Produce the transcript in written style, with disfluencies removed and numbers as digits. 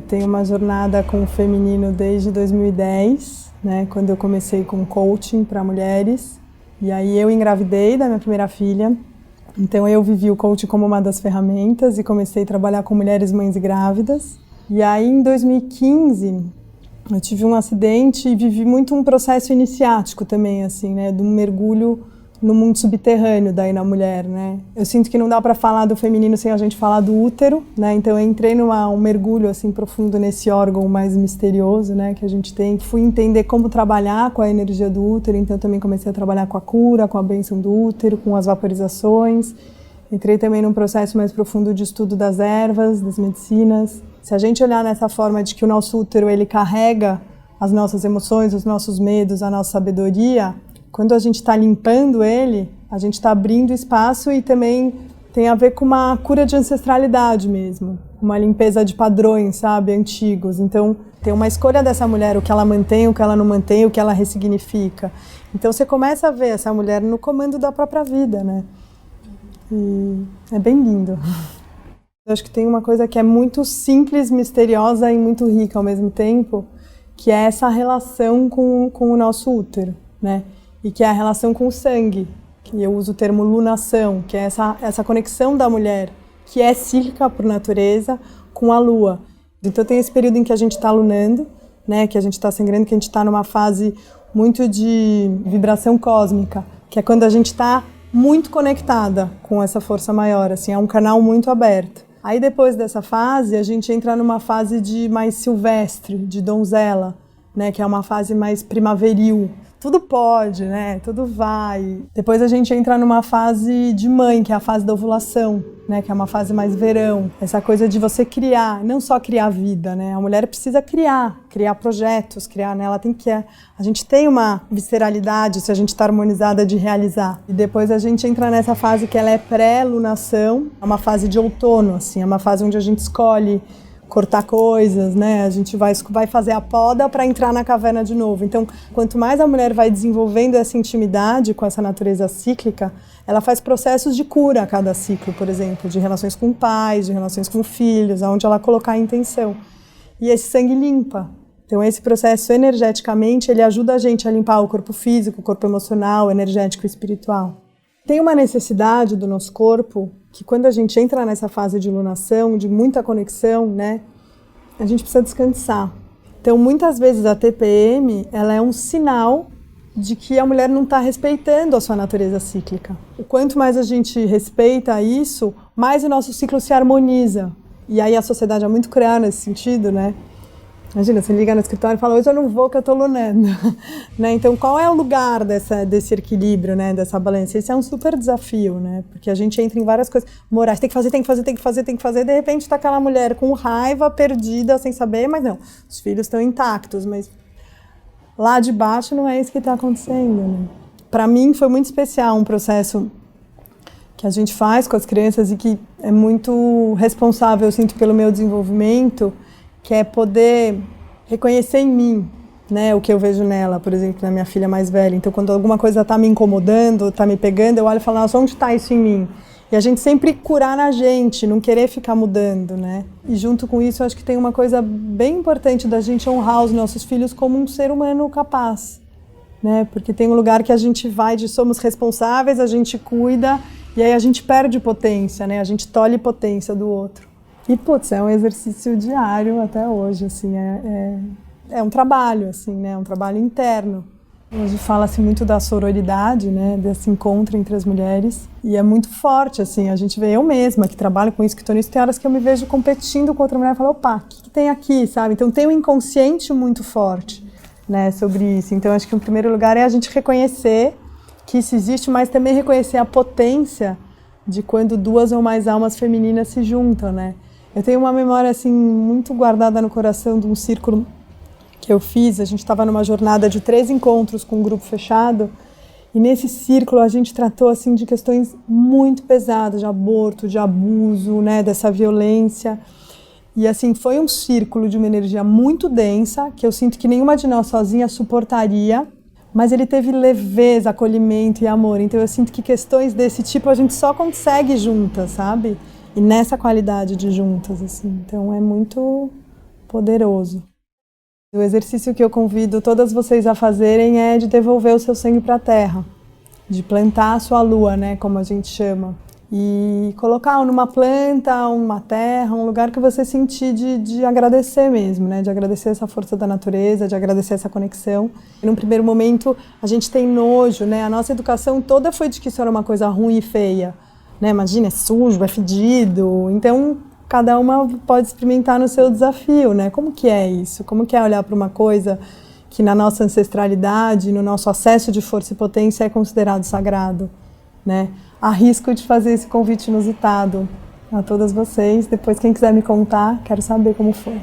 Tenho uma jornada com o feminino desde 2010, né, quando eu comecei com coaching para mulheres. E aí eu engravidei da minha primeira filha. Então eu vivi o coaching como uma das ferramentas e comecei a trabalhar com mulheres mães e grávidas. E aí em 2015 eu tive um acidente e vivi muito um processo iniciático também, assim, né, de um mergulho no mundo subterrâneo daí na mulher, né. Eu sinto que não dá para falar do feminino sem a gente falar do útero, né, então eu entrei um mergulho assim profundo nesse órgão mais misterioso, né, que a gente tem. Fui entender como trabalhar com a energia do útero, então também comecei a trabalhar com a cura, com a bênção do útero, com as vaporizações. Entrei também num processo mais profundo de estudo das ervas, das medicinas. Se a gente olhar nessa forma de que o nosso útero ele carrega as nossas emoções, os nossos medos, a nossa sabedoria, quando a gente está limpando ele, a gente está abrindo espaço e também tem a ver com uma cura de ancestralidade mesmo, uma limpeza de padrões, sabe, antigos. Então, tem uma escolha dessa mulher, o que ela mantém, o que ela não mantém, o que ela ressignifica. Então, você começa a ver essa mulher no comando da própria vida, né? E é bem lindo. Eu acho que tem uma coisa que é muito simples, misteriosa e muito rica ao mesmo tempo, que é essa relação com o nosso útero, né? E que é a relação com o sangue, que eu uso o termo lunação, que é essa conexão da mulher, que é cíclica por natureza, com a lua. Então tem esse período em que a gente está lunando, né, que a gente está sangrando, que a gente está numa fase muito de vibração cósmica, que é quando a gente está muito conectada com essa força maior, assim, é um canal muito aberto. Aí depois dessa fase, a gente entra numa fase de mais silvestre, de donzela, né, que é uma fase mais primaveril. Tudo pode, né? Tudo vai. Depois a gente entra numa fase de mãe, que é a fase da ovulação, né? Que é uma fase mais verão. Essa coisa de você criar, não só criar vida, né? A mulher precisa criar projetos, né? Ela tem que... A gente tem uma visceralidade, se a gente está harmonizada, de realizar. E depois a gente entra nessa fase que ela é pré-lunação, é uma fase de outono, assim, é uma fase onde a gente escolhe cortar coisas, né? A gente vai fazer a poda para entrar na caverna de novo. Então, quanto mais a mulher vai desenvolvendo essa intimidade com essa natureza cíclica, ela faz processos de cura a cada ciclo, por exemplo, de relações com pais, de relações com filhos, aonde ela colocar a intenção. E esse sangue limpa. Então, esse processo, energeticamente, ele ajuda a gente a limpar o corpo físico, o corpo emocional, energético e espiritual. Tem uma necessidade do nosso corpo que quando a gente entra nessa fase de lunação, de muita conexão, né, a gente precisa descansar. Então, muitas vezes a TPM, ela é um sinal de que a mulher não está respeitando a sua natureza cíclica. O quanto mais a gente respeita isso, mais o nosso ciclo se harmoniza. E aí a sociedade é muito cruel nesse sentido, né? Imagina, você liga no escritório e fala, hoje eu não vou que eu estou lunando. Né? Então, qual é o lugar desse equilíbrio, né? Dessa balança? Esse é um super desafio, né? Porque a gente entra em várias coisas morais, tem que fazer, de repente está aquela mulher com raiva, perdida, sem saber, mas não, os filhos estão intactos, mas lá de baixo não é isso que está acontecendo, né? Para mim foi muito especial um processo que a gente faz com as crianças e que é muito responsável, eu sinto, pelo meu desenvolvimento, que é poder reconhecer em mim, né, o que eu vejo nela, por exemplo, na minha filha mais velha. Então, quando alguma coisa está me incomodando, está me pegando, eu olho e falo, nossa, onde está isso em mim? E a gente sempre curar na gente, não querer ficar mudando, né? E junto com isso, eu acho que tem uma coisa bem importante da gente honrar os nossos filhos como um ser humano capaz, né? Porque tem um lugar que a gente vai de somos responsáveis, a gente cuida, e aí a gente perde potência, né? A gente tolhe potência do outro. E, putz, é um exercício diário até hoje, assim, é um trabalho, assim, né, um trabalho interno. Hoje fala-se muito da sororidade, né, desse encontro entre as mulheres, e é muito forte, assim, a gente vê eu mesma, que trabalho com isso, que estou nisso, tem horas que eu me vejo competindo com outra mulher e falo, opa, o que tem aqui, sabe? Então tem um inconsciente muito forte, né, sobre isso. Então acho que o primeiro lugar é a gente reconhecer que isso existe, mas também reconhecer a potência de quando duas ou mais almas femininas se juntam, né? Eu tenho uma memória, assim, muito guardada no coração de um círculo que eu fiz. A gente estava numa jornada de 3 encontros com um grupo fechado e nesse círculo a gente tratou, assim, de questões muito pesadas, de aborto, de abuso, né, dessa violência. E, assim, foi um círculo de uma energia muito densa que eu sinto que nenhuma de nós sozinha suportaria, mas ele teve leveza, acolhimento e amor. Então eu sinto que questões desse tipo a gente só consegue juntas, sabe? E nessa qualidade de juntas, assim. Então é muito poderoso. O exercício que eu convido todas vocês a fazerem é de devolver o seu sangue para a terra, de plantar a sua lua, né, como a gente chama, e colocar numa planta, uma terra, um lugar que você sentir de agradecer mesmo, né, de agradecer essa força da natureza, de agradecer essa conexão. E num primeiro momento a gente tem nojo, né, a nossa educação toda foi de que isso era uma coisa ruim e feia, né, imagina, é sujo, é fedido, então cada uma pode experimentar no seu desafio, né? Como que é isso? Como que é olhar para uma coisa que na nossa ancestralidade, no nosso acesso de força e potência é considerado sagrado, né? Arrisco de fazer esse convite inusitado a todas vocês. Depois, quem quiser me contar, quero saber como foi.